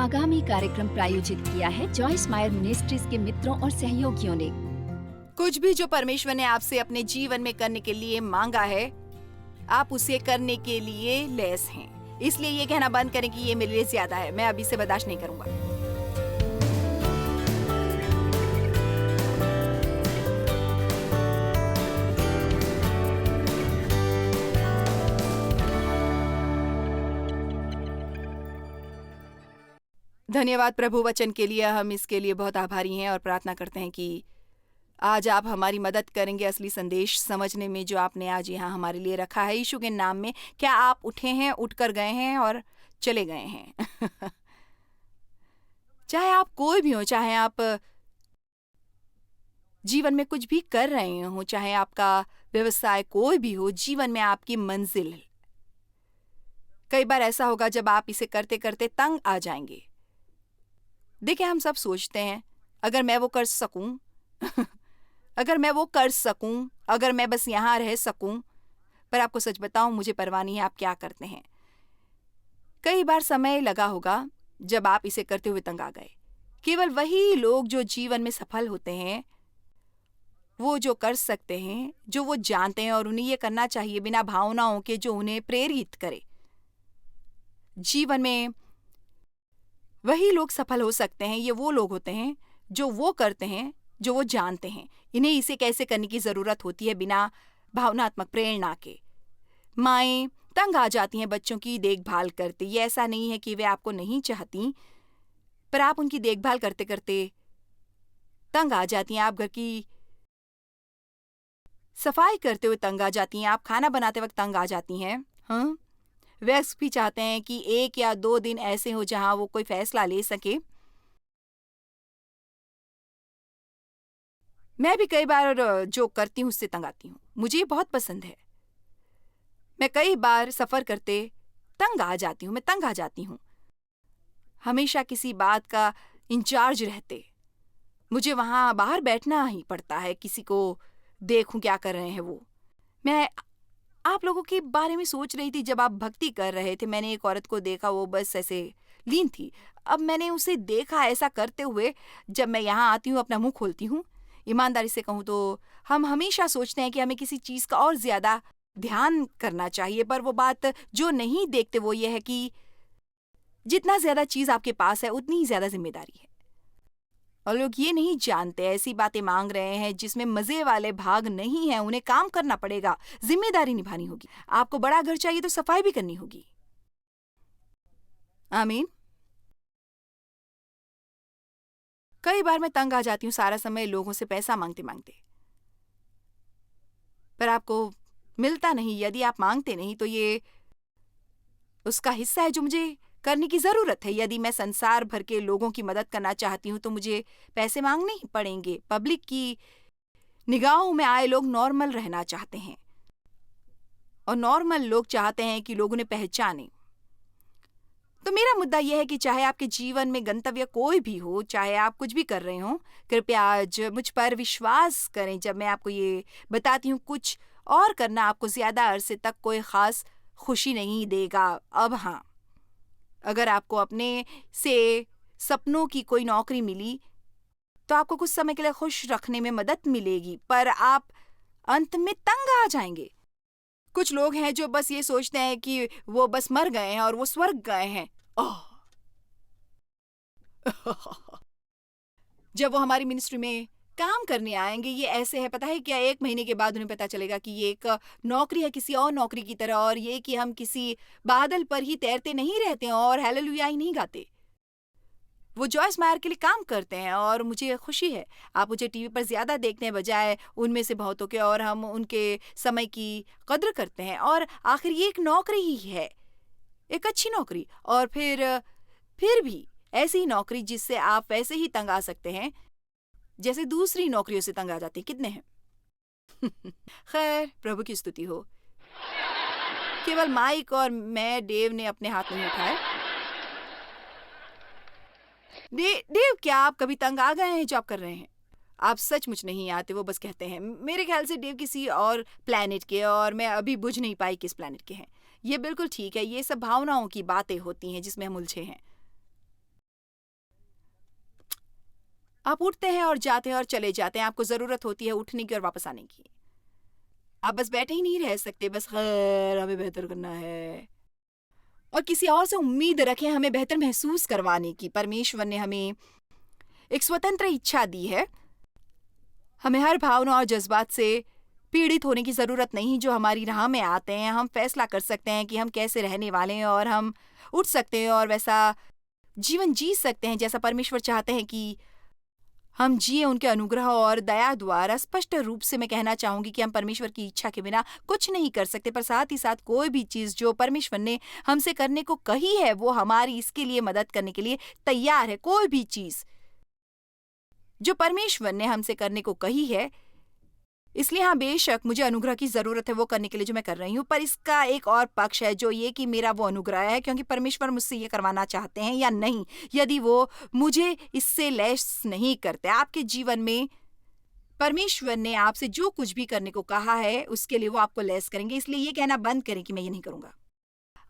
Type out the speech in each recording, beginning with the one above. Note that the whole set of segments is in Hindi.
आगामी कार्यक्रम प्रायोजित किया है जॉयस मायर मिनिस्ट्रीज के मित्रों और सहयोगियों ने। कुछ भी जो परमेश्वर ने आपसे अपने जीवन में करने के लिए मांगा है, आप उसे करने के लिए लैस हैं। इसलिए ये कहना बंद करें कि ये मेरे लिए ज्यादा है, मैं अभी से बर्दाश्त नहीं करूंगा। धन्यवाद प्रभु वचन के लिए। हम इसके लिए बहुत आभारी हैं और प्रार्थना करते हैं कि आज आप हमारी मदद करेंगे असली संदेश समझने में जो आपने आज यहाँ हमारे लिए रखा है। यीशु के नाम में। क्या आप उठे हैं, उठकर गए हैं और चले गए हैं? चाहे आप कोई भी हो, चाहे आप जीवन में कुछ भी कर रहे हो, चाहे आपका व्यवसाय कोई भी हो, जीवन में आपकी मंजिल। कई बार ऐसा होगा जब आप इसे करते करते तंग आ जाएंगे। देखिए, हम सब सोचते हैं अगर मैं वो कर सकूं अगर मैं वो कर सकूं, अगर मैं बस यहाँ रह सकूं। पर आपको सच बताऊं, मुझे परवाह नहीं है आप क्या करते हैं। कई बार समय लगा होगा जब आप इसे करते हुए तंग आ गए। केवल वही लोग जो जीवन में सफल होते हैं, वो जो कर सकते हैं, जो वो जानते हैं और उन्हें ये करना चाहिए बिना भावनाओं के, जो उन्हें प्रेरित करे। जीवन में वही लोग सफल हो सकते हैं। ये वो लोग होते हैं जो वो करते हैं, जो वो जानते हैं इन्हें इसे कैसे करने की जरूरत होती है बिना भावनात्मक प्रेरणा के। माएं तंग आ जाती हैं बच्चों की देखभाल करते। ये ऐसा नहीं है कि वे आपको नहीं चाहती, पर आप उनकी देखभाल करते करते तंग आ जाती हैं। आप घर की सफाई करते हुए तंग आ जाती हैं। आप खाना बनाते वक्त तंग आ जाती हैं। हाँ, वयस्क भी चाहते हैं कि 1 या 2 दिन ऐसे हो जहां वो कोई फैसला ले सके। मैं भी कई बार जो करती हूँ उससे तंग आती हूँ। मुझे ये बहुत पसंद है। मैं कई बार सफर करते तंग आ जाती हूँ। मैं तंग आ जाती हूँ। हमेशा किसी बात का इंचार्ज रहते मुझे वहां बाहर बैठना ही पड़ता है, किसी को देखूं क्या कर रहे हैं वो। मैं आप लोगों के बारे में सोच रही थी जब आप भक्ति कर रहे थे। मैंने एक औरत को देखा, वो बस ऐसे लीन थी। अब मैंने उसे देखा ऐसा करते हुए। जब मैं यहाँ आती हूँ, अपना मुंह खोलती हूँ, ईमानदारी से कहूँ तो हम हमेशा सोचते हैं कि हमें किसी चीज का और ज्यादा ध्यान करना चाहिए, पर वो बात जो नहीं देखते वो ये है कि जितना ज्यादा चीज आपके पास है उतनी ही ज्यादा जिम्मेदारी है। और लोग ये नहीं जानते, ऐसी बातें मांग रहे हैं जिसमें मजे वाले भाग नहीं है। उन्हें काम करना पड़ेगा, जिम्मेदारी निभानी होगी। आपको बड़ा घर चाहिए तो सफाई भी करनी होगी। आमीन। कई बार मैं तंग आ जाती हूँ सारा समय लोगों से पैसा मांगते मांगते, पर आपको मिलता नहीं। यदि आप मांगते नहीं तो ये उसका हिस्सा है जो मुझे करने की जरूरत है। यदि मैं संसार भर के लोगों की मदद करना चाहती हूँ तो मुझे पैसे मांगने ही पड़ेंगे। पब्लिक की निगाहों में आए लोग नॉर्मल रहना चाहते हैं और नॉर्मल लोग चाहते हैं कि लोग उन्हें पहचाने। तो मेरा मुद्दा यह है कि चाहे आपके जीवन में गंतव्य कोई भी हो, चाहे आप कुछ भी कर रहे हो, कृपया आज मुझ पर विश्वास करें जब मैं आपको ये बताती हूँ। कुछ और करना आपको ज्यादा अरसे तक कोई खास खुशी नहीं देगा। अब हाँ, अगर आपको अपने से सपनों की कोई नौकरी मिली तो आपको कुछ समय के लिए खुश रखने में मदद मिलेगी, पर आप अंत में तंग आ जाएंगे। कुछ लोग हैं जो बस ये सोचते हैं कि वो बस मर गए हैं और वो स्वर्ग गए हैं। ओह जब वो हमारी मिनिस्ट्री में काम करने आएंगे, ये ऐसे है, पता है क्या, 1 महीने के बाद उन्हें पता चलेगा कि ये एक नौकरी है किसी और नौकरी की तरह, और ये कि हम किसी बादल पर ही तैरते नहीं रहते हैं और हालेलुया ही नहीं गाते। वो जॉयस मायर के लिए काम करते हैं और मुझे खुशी है। आप मुझे टीवी पर ज्यादा देखने हैं बजाय उनमें से बहुतों के, और हम उनके समय की कद्र करते हैं। और आखिर ये एक नौकरी ही है, एक अच्छी नौकरी, और फिर भी ऐसी नौकरी जिससे आप वैसे ही तंग आ सकते हैं जैसे दूसरी नौकरियों से तंग आ जाते हैं। कितने हैं? खैर, प्रभु की स्तुति हो। केवल माइक और मैं, डेव ने अपने हाथ नहीं उठाए। देव, क्या आप कभी तंग आ गए हैं जो आप कर रहे हैं? आप सचमुच नहीं आते, वो बस कहते हैं। मेरे ख्याल से देव किसी और प्लेनेट के, और मैं अभी बुझ नहीं पाई किस प्लेनेट के हैं। ये बिल्कुल ठीक है। ये सब भावनाओं की बातें होती हैं जिसमें हम उलझे हैं। आप उठते हैं और जाते हैं और चले जाते हैं, आपको ज़रूरत होती है उठने की और वापस आने की। आप बस बैठे ही नहीं रह सकते, बस खैर हमें बेहतर करना है और किसी और से उम्मीद रखें हमें बेहतर महसूस करवाने की। परमेश्वर ने हमें एक स्वतंत्र इच्छा दी है। हमें हर भावना और जज्बात से पीड़ित होने की ज़रूरत नहीं जो हमारी राह में आते हैं। हम फैसला कर सकते हैं कि हम कैसे रहने वाले हैं और हम उठ सकते हैं और वैसा जीवन जी सकते हैं जैसा परमेश्वर चाहते हैं कि हम जिए। उनके अनुग्रह और दया द्वारा स्पष्ट रूप से मैं कहना चाहूंगी कि हम परमेश्वर की इच्छा के बिना कुछ नहीं कर सकते, पर साथ ही साथ कोई भी चीज़ जो परमेश्वर ने हमसे करने को कही है वो हमारी इसके लिए मदद करने के लिए तैयार है। कोई भी चीज़ जो परमेश्वर ने हमसे करने को कही है, इसलिए हाँ बेशक मुझे अनुग्रह की ज़रूरत है वो करने के लिए जो मैं कर रही हूँ, पर इसका एक और पक्ष है जो ये कि मेरा वो अनुग्रह है क्योंकि परमेश्वर मुझसे ये करवाना चाहते हैं या नहीं। यदि वो मुझे इससे लैस नहीं करते, आपके जीवन में परमेश्वर ने आपसे जो कुछ भी करने को कहा है उसके लिए वो आपको लैस करेंगे। इसलिए ये कहना बंद करें कि मैं ये नहीं करूँगा।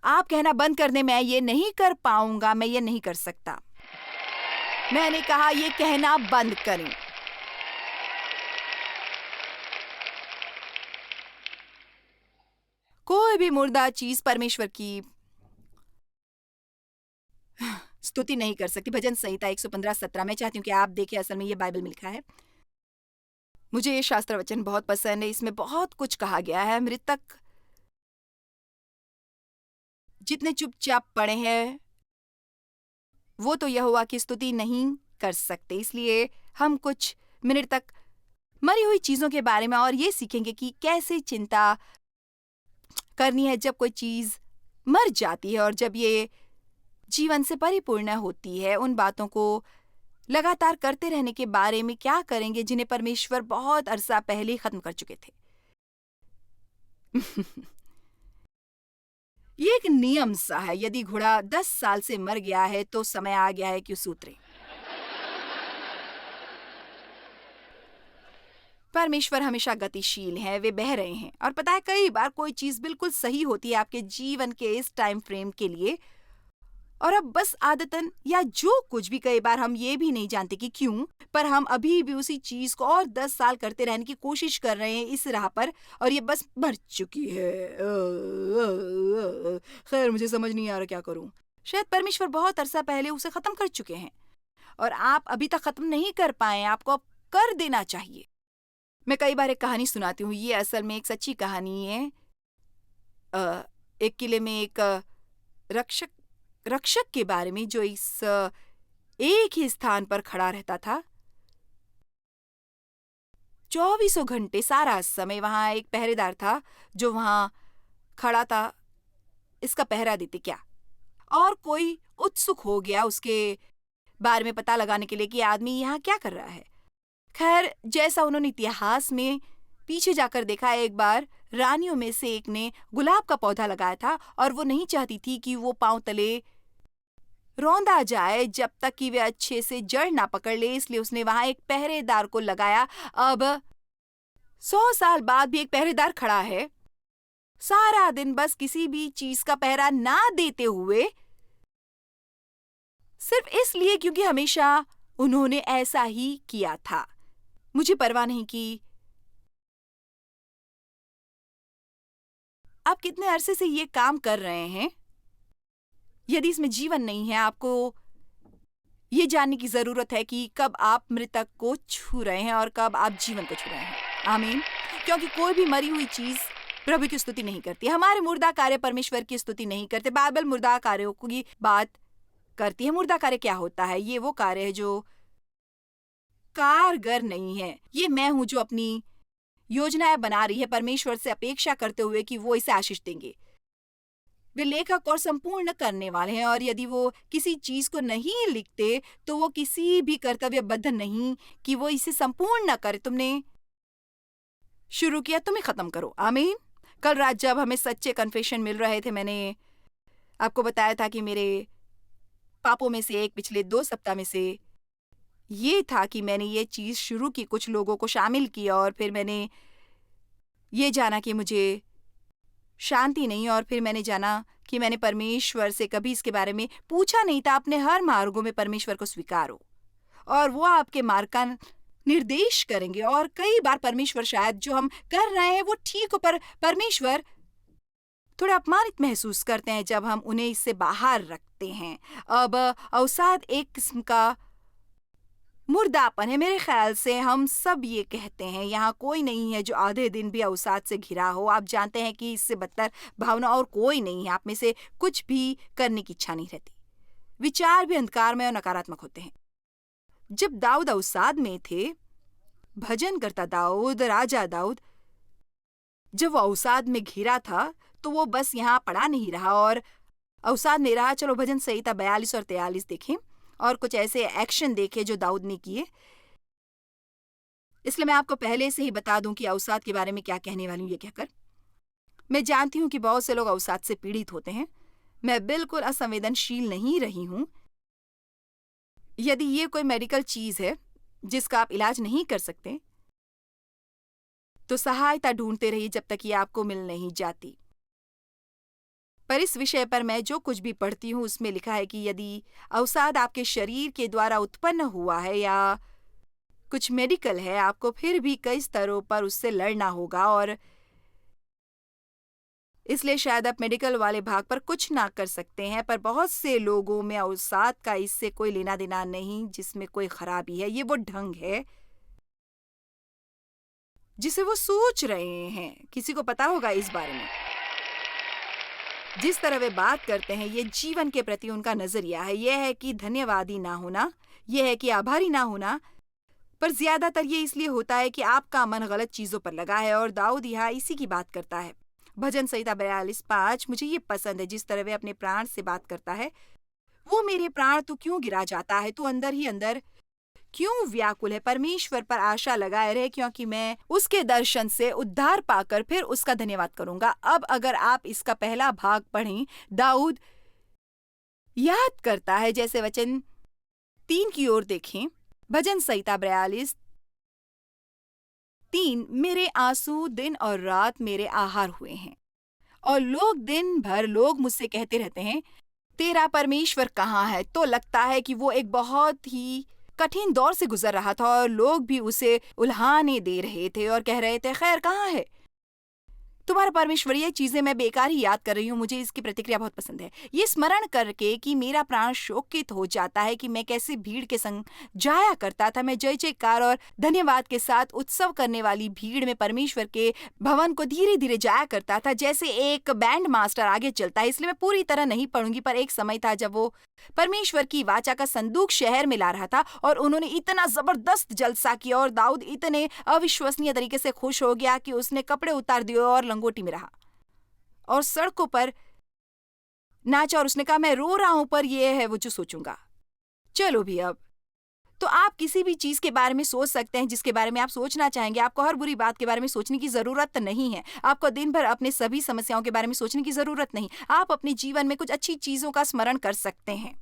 आप कहना बंद कर दें मैं ये नहीं कर पाऊंगा, मैं ये नहीं कर सकता। मैंने कहा ये कहना बंद करें। कोई भी मुर्दा चीज परमेश्वर की स्तुति नहीं कर सकती। भजन संहिता 115:17 में चाहती हूँ कि आप देखें, असल में ये बाइबल में लिखा है। मुझे ये शास्त्र वचन बहुत पसंद है। इसमें बहुत कुछ कहा गया है। मृतक जितने चुपचाप पड़े हैं वो तो यहोवा की स्तुति नहीं कर सकते। इसलिए हम कुछ मिनट तक मरी हुई चीजों के बारे में और ये सीखेंगे कि कैसे चिंता करनी है जब कोई चीज मर जाती है और जब ये जीवन से परिपूर्ण होती है। उन बातों को लगातार करते रहने के बारे में क्या करेंगे जिन्हें परमेश्वर बहुत अरसा पहले ही खत्म कर चुके थे। ये एक नियम सा है। यदि घोड़ा 10 साल से मर गया है तो समय आ गया है कि उसे उतरे। परमेश्वर हमेशा गतिशील हैं, वे बह रहे हैं। और पता है कई बार कोई चीज बिल्कुल सही होती है आपके जीवन के इस टाइम फ्रेम के लिए, और अब बस आदतन या जो कुछ भी, कई बार हम ये भी नहीं जानते कि क्यों, पर हम अभी भी उसी चीज को और 10 साल करते रहने की कोशिश कर रहे हैं इस राह पर, और ये बस मर चुकी है। खैर मुझे समझ नहीं आ रहा क्या करूं। शायद परमेश्वर बहुत अरसा पहले उसे खत्म कर चुके हैं और आप अभी तक खत्म नहीं कर पाए। आपको अब कर देना चाहिए। मैं कई बार एक कहानी सुनाती हूँ। ये असल में एक सच्ची कहानी है। एक किले में एक रक्षक के बारे में जो इस एक ही स्थान पर खड़ा रहता था 24 घंटे। सारा समय वहां एक पहरेदार था जो वहां खड़ा था इसका पहरा देते क्या। और कोई उत्सुक हो गया उसके बारे में पता लगाने के लिए कि आदमी यहाँ क्या कर रहा है। खैर जैसा उन्होंने इतिहास में पीछे जाकर देखा, एक बार रानियों में से एक ने गुलाब का पौधा लगाया था और वो नहीं चाहती थी कि वो पांव तले रौंदा जाए जब तक कि वे अच्छे से जड़ ना पकड़ ले। इसलिए उसने वहां एक पहरेदार को लगाया। अब 100 साल बाद भी एक पहरेदार खड़ा है, सारा दिन बस किसी भी चीज का पहरा ना देते हुए, सिर्फ इसलिए क्योंकि हमेशा उन्होंने ऐसा ही किया था। मुझे परवाह नहीं कि आप कितने अरसे से ये काम कर रहे हैं। यदि इसमें जीवन नहीं है, आपको ये जानने की जरूरत है कि कब आप मृतक को छू रहे हैं और कब आप जीवन को छू रहे हैं। आमीन। क्योंकि कोई भी मरी हुई चीज प्रभु की स्तुति नहीं करती। हमारे मुर्दा कार्य परमेश्वर की स्तुति नहीं करते। बाइबल मुर्दा कार्यों की बात करती है। मुर्दा कार्य क्या होता है? ये वो कार्य है जो कारगर नहीं है। ये मैं हूं जो अपनी योजनाएं बना रही है परमेश्वर से अपेक्षा करते हुए कि वो इसे आशीष देंगे। वे लेखक और संपूर्ण करने वाले हैं, और यदि वो किसी चीज को नहीं लिखते तो वो किसी भी कर्तव्यबद्ध नहीं कि वो इसे संपूर्ण न करे। तुमने शुरू किया, तुम ही खत्म करो। आमीन। कल रात जब हमें सच्चे कन्फेशन मिल रहे थे, मैंने आपको बताया था कि मेरे पापों में से एक पिछले 2 सप्ताह में से ये था कि मैंने ये चीज शुरू की, कुछ लोगों को शामिल किया, और फिर मैंने ये जाना कि मुझे शांति नहीं, और फिर मैंने जाना कि मैंने परमेश्वर से कभी इसके बारे में पूछा नहीं था। अपने हर मार्गों में परमेश्वर को स्वीकारो और वो आपके मार्ग का निर्देश करेंगे। और कई बार परमेश्वर शायद जो हम कर रहे हैं वो ठीक हो, पर परमेश्वर थोड़े अपमानित महसूस करते हैं जब हम उन्हें इससे बाहर रखते हैं। अब अवसाद एक किस्म का मुर्दापन है। मेरे ख्याल से हम सब ये कहते हैं, यहाँ कोई नहीं है जो आधे दिन भी अवसाद से घिरा हो। आप जानते हैं कि इससे बदतर भावना और कोई नहीं है। आप में से कुछ भी करने की इच्छा नहीं रहती। विचार भी अंधकारमय और नकारात्मक होते हैं। जब दाऊद अवसाद में थे, भजन करता दाऊद, राजा दाऊद, जब वो अवसाद में घिरा था तो वो बस यहाँ पड़ा नहीं रहा और अवसाद में रहा। चलो भजन संहिता 42 और 43 देखें और कुछ ऐसे एक्शन देखे जो दाऊद ने किए। इसलिए मैं आपको पहले से ही बता दूं कि अवसाद के बारे में क्या कहने वाली हूं। ये कहकर मैं जानती हूं कि बहुत से लोग अवसाद से पीड़ित होते हैं। मैं बिल्कुल असंवेदनशील नहीं रही हूं। यदि ये कोई मेडिकल चीज है जिसका आप इलाज नहीं कर सकते तो सहायता ढूंढते रहिए जब तक ये आपको मिल नहीं जाती। पर इस विषय पर मैं जो कुछ भी पढ़ती हूँ उसमें लिखा है कि यदि अवसाद आपके शरीर के द्वारा उत्पन्न हुआ है या कुछ मेडिकल है, आपको फिर भी कई स्तरों पर उससे लड़ना होगा। और इसलिए शायद आप मेडिकल वाले भाग पर कुछ ना कर सकते हैं, पर बहुत से लोगों में अवसाद का इससे कोई लेना देना नहीं जिसमें कोई खराबी है। ये वो ढंग है जिसे वो सोच रहे हैं। किसी को पता होगा इस बारे में? जिस तरह वे बात करते हैं, ये जीवन के प्रति उनका नजरिया है। यह है कि धन्यवादी ना होना, यह है कि आभारी ना होना। पर ज्यादातर ये इसलिए होता है कि आपका मन गलत चीजों पर लगा है। और दाऊद यहाँ इसी की बात करता है। भजन संहिता 42:5 मुझे ये पसंद है, जिस तरह वे अपने प्राण से बात करता है। वो मेरे प्राण, तू क्यों गिरा जाता है? तू अंदर ही अंदर क्यों व्याकुल है? परमेश्वर पर आशा लगाए रहे, क्योंकि मैं उसके दर्शन से उद्धार पाकर फिर उसका धन्यवाद करूंगा। अब अगर आप इसका पहला भाग पढ़ें, दाऊद याद करता है, जैसे वचन 3 की ओर देखें। भजन संहिता 42:3 मेरे आंसू दिन और रात मेरे आहार हुए हैं। और दिन भर लोग मुझसे कहते रहते हैं, तेरा परमेश्वर कहाँ है? तो लगता है कि वो एक बहुत ही कठिन दौर से गुजर रहा था और लोग भी उसे उल्हाने दे रहे थे और कह रहे थे, खैर कहाँ है तुम्हारा परमेश्वर? ये चीजें मैं बेकार ही याद कर रही हूँ। मुझे इसकी प्रतिक्रिया बहुत पसंद है। ये स्मरण करके कि मेरा प्राण शोकित हो जाता है कि मैं कैसे भीड़ के संग जाया करता था। मैं जय जयकार और धन्यवाद के साथ उत्सव करने वाली भीड़ में परमेश्वर के भवन को धीरे धीरे जाया करता था, जैसे एक बैंड मास्टर आगे चलता है। इसलिए मैं पूरी तरह नहीं पढ़ूंगी, पर एक समय था जब वो परमेश्वर की वाचा का संदूक शहर में ला रहा था और उन्होंने इतना जबरदस्त जलसा किया और दाऊद इतने अविश्वसनीय तरीके से खुश हो गया कि उसने कपड़े उतार दिए और लंगोटी में रहा और सड़कों पर नाचा। और उसने कहा, मैं रो रहा हूं पर यह है वो जो सोचूंगा। चलो भी, अब तो आप किसी भी चीज के बारे में सोच सकते हैं जिसके बारे में आप सोचना चाहेंगे। आपको हर बुरी बात के बारे में सोचने की जरूरत नहीं है। आपको दिन भर अपने सभी समस्याओं के बारे में सोचने की जरूरत नहीं। आप अपने जीवन में कुछ अच्छी चीजों का स्मरण कर सकते हैं।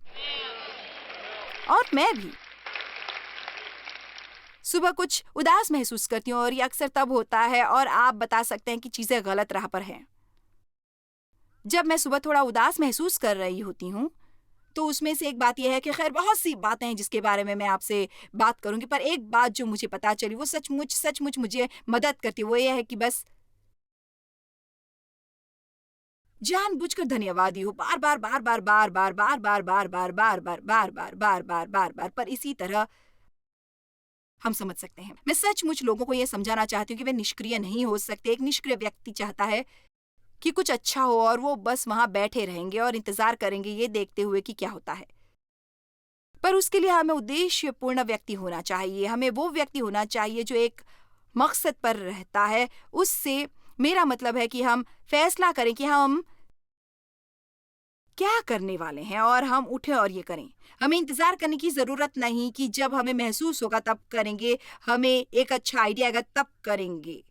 और मैं भी सुबह कुछ उदास महसूस करती हूँ और ये अक्सर तब होता है, और आप बता सकते हैं कि चीजें गलत राह पर हैं। जब मैं सुबह थोड़ा उदास महसूस कर रही होती हूँ तो उसमें से एक बात यह है कि खैर बहुत सी बातें हैं जिसके बारे में मैं आपसे बात करूंगी, पर एक बात जो मुझे पता चली वो सचमुच मुझे मदद करती है। वो यह है कि बस जानबूझकर धन्यवादी हो, बार बार बार बार बार बार बार बार बार बार बार बार बार बार बार बार बार बार पर इसी तरह हम समझ सकते हैं। मैं सचमुच लोगों को यह समझाना चाहती हूँ कि वे निष्क्रिय नहीं हो सकते। एक निष्क्रिय व्यक्ति चाहता है कि कुछ अच्छा हो और वो बस वहां बैठे रहेंगे और इंतजार करेंगे ये देखते हुए कि क्या होता है। पर उसके लिए हमें उद्देश्यपूर्ण व्यक्ति होना चाहिए। हमें वो व्यक्ति होना चाहिए जो एक मकसद पर रहता है। उससे मेरा मतलब है कि हम फैसला करें कि हम क्या करने वाले हैं और हम उठे और ये करें। हमें इंतजार करने की जरूरत नहीं कि जब हमें महसूस होगा तब करेंगे। हमें एक अच्छा आइडिया आएगा तब करेंगे।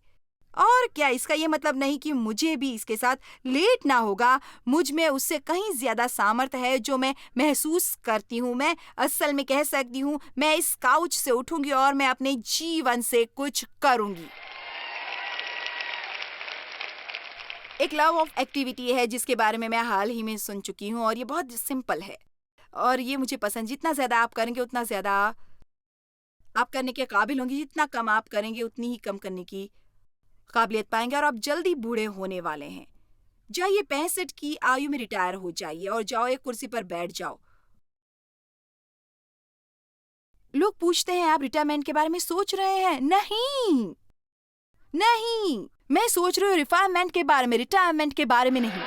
और क्या इसका ये मतलब नहीं कि मुझे भी इसके साथ लेट ना होगा। मुझ में उससे कहीं ज्यादा सामर्थ्य है जो मैं महसूस करती हूँ। मैं असल में कह सकती हूँ, मैं इस काउच से उठूंगी और मैं अपने जीवन से कुछ करूंगी। एक लव ऑफ एक्टिविटी है जिसके बारे में मैं हाल ही में सुन चुकी हूँ और ये बहुत सिंपल है और ये मुझे पसंद। जितना ज्यादा आप करेंगे उतना ज्यादा आप करने के काबिल होंगे। जितना कम आप करेंगे उतनी ही कम करने की काबिलियत पाएंगे और आप जल्दी बूढ़े होने वाले हैं। जाइए 65 की आयु में रिटायर हो जाइए और जाओ एक कुर्सी पर बैठ जाओ। लोग पूछते हैं आप रिटायरमेंट के बारे में सोच रहे हैं? नहीं, नहीं, मैं सोच रही हूँ रिफायरमेंट के बारे में, रिटायरमेंट के बारे में नहीं।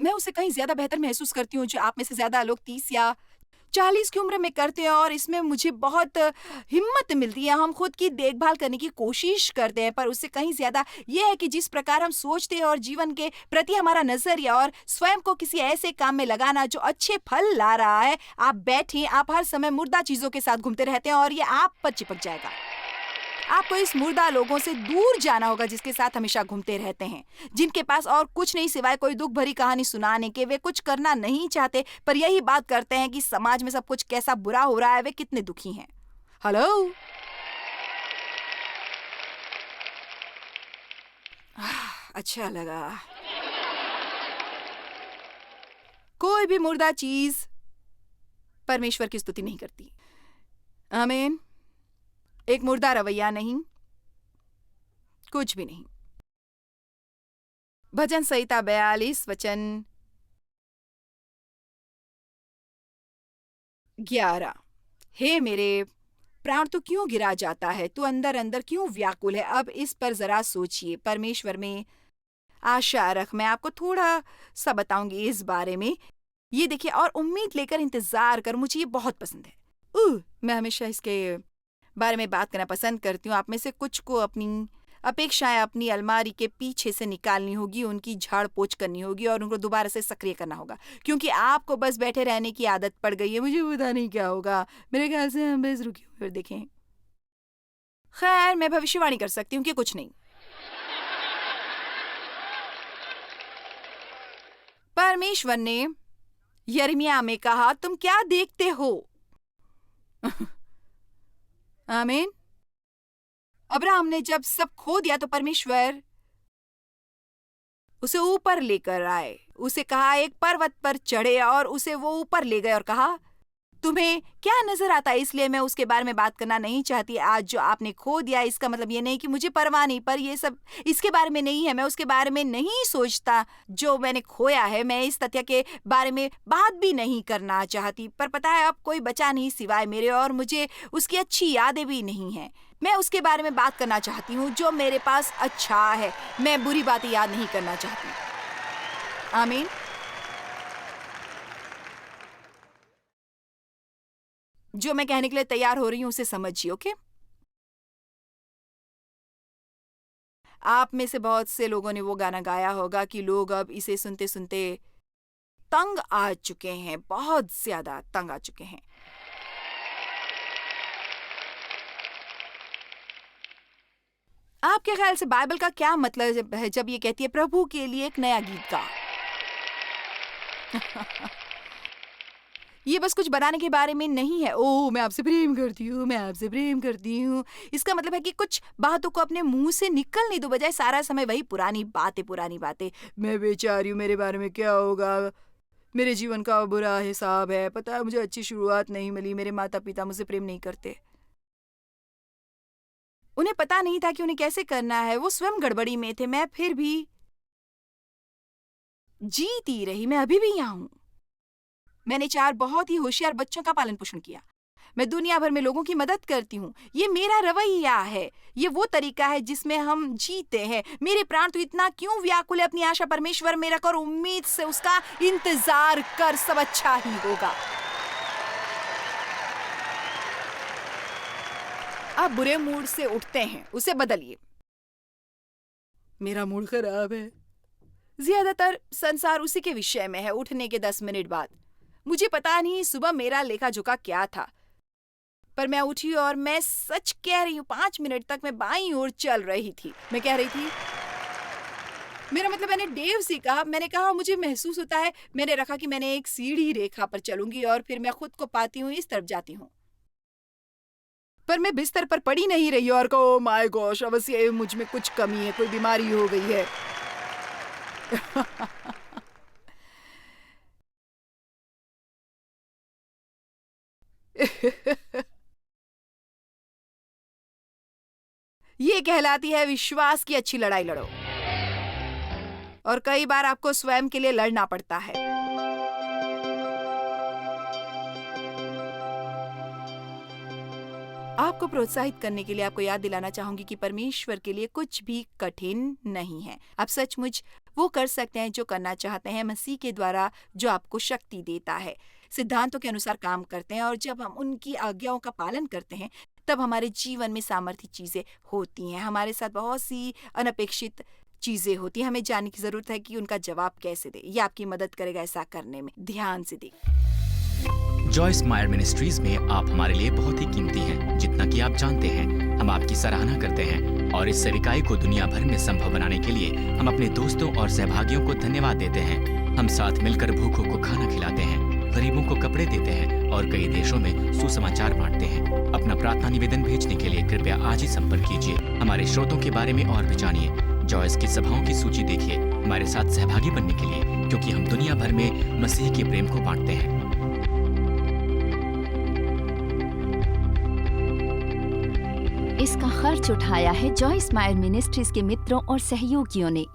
मैं उसे कहीं ज्यादा बेहतर महसूस करती हूँ जो आप में से ज्यादा लोग 30 या 40 की उम्र में करते हैं, और इसमें मुझे बहुत हिम्मत मिलती है। हम खुद की देखभाल करने की कोशिश करते हैं, पर उससे कहीं ज्यादा यह है कि जिस प्रकार हम सोचते हैं और जीवन के प्रति हमारा नजरिया और स्वयं को किसी ऐसे काम में लगाना जो अच्छे फल ला रहा है। आप बैठे, आप हर समय मुर्दा चीजों के साथ घूमते रहते हैं और ये आप पर चिपक जाएगा। आपको इस मुर्दा लोगों से दूर जाना होगा जिसके साथ हमेशा घूमते रहते हैं, जिनके पास और कुछ नहीं सिवाय कोई दुख भरी कहानी सुनाने के। वे कुछ करना नहीं चाहते, पर यही बात करते हैं कि समाज में सब कुछ कैसा बुरा हो रहा है, वे कितने दुखी हैं। हेलो, अच्छा लगा। कोई भी मुर्दा चीज परमेश्वर की स्तुति नहीं करती। आमीन। एक मुर्दा रवैया नहीं, कुछ भी नहीं। भजन संहिता 42 वचन 11। हे मेरे प्राण, तू क्यों गिरा जाता है? तू अंदर अंदर क्यों व्याकुल है? अब इस पर जरा सोचिए। परमेश्वर में आशा रख। मैं आपको थोड़ा सा बताऊंगी इस बारे में। ये देखिए, और उम्मीद लेकर इंतजार कर। मुझे ये बहुत पसंद है। मैं हमेशा इसके बारे में बात करना पसंद करती हूँ। आप में से कुछ को अपनी अपेक्षाएं अपनी अलमारी के पीछे से निकालनी होगी, उनकी झाड़ पोछ करनी होगी और उनको दोबारा से सक्रिय करना होगा, क्योंकि आपको बस बैठे रहने की आदत पड़ गई है। मुझे पता नहीं क्या होगा, मेरे ख्याल से हम बस रुके हुए देखें। खैर, मैं भविष्यवाणी कर सकती हूँ कि कुछ नहीं। परमेश्वर ने यिर्मयाह में कहा, तुम क्या देखते हो? आमीन। अब्राहम ने जब सब खो दिया तो परमेश्वर उसे ऊपर लेकर आए। उसे कहा एक पर्वत पर चढ़े और उसे वो ऊपर ले गए और कहा, तुम्हें क्या नजर आता है? इसलिए मैं उसके बारे में बात करना नहीं चाहती। आज जो आपने खो दिया, इसका मतलब ये नहीं कि मुझे परवाह नहीं, पर ये सब इसके बारे में नहीं है। मैं उसके बारे में नहीं सोचता जो मैंने खोया है। मैं इस तथ्य के बारे में बात भी नहीं करना चाहती, पर पता है अब कोई बचा नहीं सिवाय मेरे, और मुझे उसकी अच्छी यादें भी नहीं हैं। मैं उसके बारे में बात करना चाहती हूँ जो मेरे पास अच्छा है। मैं बुरी बातें याद नहीं करना चाहती। आमीन। जो मैं कहने के लिए तैयार हो रही हूं उसे समझिए, ओके? आप में से बहुत से लोगों ने वो गाना गाया होगा कि लोग अब इसे सुनते सुनते तंग आ चुके हैं, बहुत ज्यादा तंग आ चुके हैं। आपके ख्याल से बाइबल का क्या मतलब है जब ये कहती है प्रभु के लिए एक नया गीत गा? ये बस कुछ बनाने के बारे में नहीं है। ओह, मैं आपसे प्रेम करती हूँ, मैं आपसे प्रेम करती हूँ। इसका मतलब है कि कुछ बातों को अपने मुंह से निकलने दो, बजाय सारा समय वही पुरानी बातें, पुरानी बातें। मैं बेचारी हूँ, मेरे बारे में क्या होगा? मेरे जीवन का बुरा हिसाब है। पता है, मुझे अच्छी शुरुआत नहीं मिली। मेरे माता पिता मुझसे प्रेम नहीं करते। उन्हें पता नहीं था कि उन्हें कैसे करना है। वो स्वयं गड़बड़ी में थे। मैं फिर भी जीती रही। मैं अभी भी यहाँ हूँ। मैंने 4 बहुत ही होशियार बच्चों का पालन पोषण किया। मैं दुनिया भर में लोगों की मदद करती हूँ। ये मेरा रवैया है। ये वो तरीका है जिसमें हम जीते हैं। मेरे प्राण, तो इतना क्यों व्याकुल है? अपनी आशा परमेश्वर में रख और उम्मीद से उसका इंतजार कर। सब अच्छा ही होगा। आप बुरे मूड से उठते हैं, उसे बदलिए। मेरा मूड खराब है। ज्यादातर संसार उसी के विषय में है। उठने के 10 मिनट बाद, मुझे पता नहीं सुबह मेरा लेखा जोखा क्या था, पर मैं उठी और मैं सच कह रही हूँ 5 मिनट तक मैं बाईं ओर चल रही थी। मैं कह रही थी, मेरा मतलब, मैंने डेव से कहा, मैंने कहा मुझे महसूस होता है। मैंने रखा कि मैंने एक सीढ़ी रेखा पर चलूंगी और फिर मैं खुद को पाती हूँ इस तरफ जाती हूँ, पर मैं बिस्तर पर पड़ी नहीं रही और कहो माय गॉश, अवश्य मुझ में कुछ कमी है, कोई बीमारी हो गई है। ये कहलाती है विश्वास की अच्छी लड़ाई लड़ो। और कई बार आपको स्वयं के लिए लड़ना पड़ता है। आपको प्रोत्साहित करने के लिए आपको याद दिलाना चाहूंगी कि परमेश्वर के लिए कुछ भी कठिन नहीं है। आप सचमुच वो कर सकते हैं जो करना चाहते हैं मसीह के द्वारा, जो आपको शक्ति देता है, सिद्धांतों के अनुसार काम करते हैं, और जब हम उनकी आज्ञाओं का पालन करते हैं तब हमारे जीवन में सामर्थ्य चीजें होती हैं। हमारे साथ बहुत सी अनपेक्षित चीजें होती हैं। हमें जानने की जरूरत है कि उनका जवाब कैसे दे। ये आपकी मदद करेगा ऐसा करने में। ध्यान से देखें। जॉयस मायर मिनिस्ट्रीज में आप हमारे लिए बहुत ही कीमती हैं, जितना कि आप जानते हैं। हम आपकी सराहना करते हैं और इस सेविकाई को दुनिया भर में संभव बनाने के लिए हम अपने दोस्तों और सहभागियों को धन्यवाद देते हैं। हम साथ मिलकर भूखों को खाना खिलाते हैं, गरीबों को कपड़े देते हैं और कई देशों में सुसमाचार बांटते हैं। अपना प्रार्थना निवेदन भेजने के लिए कृपया आज ही संपर्क कीजिए। हमारे स्रोतों के बारे में और भी जानिए। जॉयस की सभाओं की सूची देखिए हमारे साथ सहभागी बनने के लिए, क्योंकि हम दुनिया भर में मसीह के प्रेम को बांटते हैं। इसका खर्च उठाया है जॉयस मायर मिनिस्ट्रीज के मित्रों और सहयोगियों ने।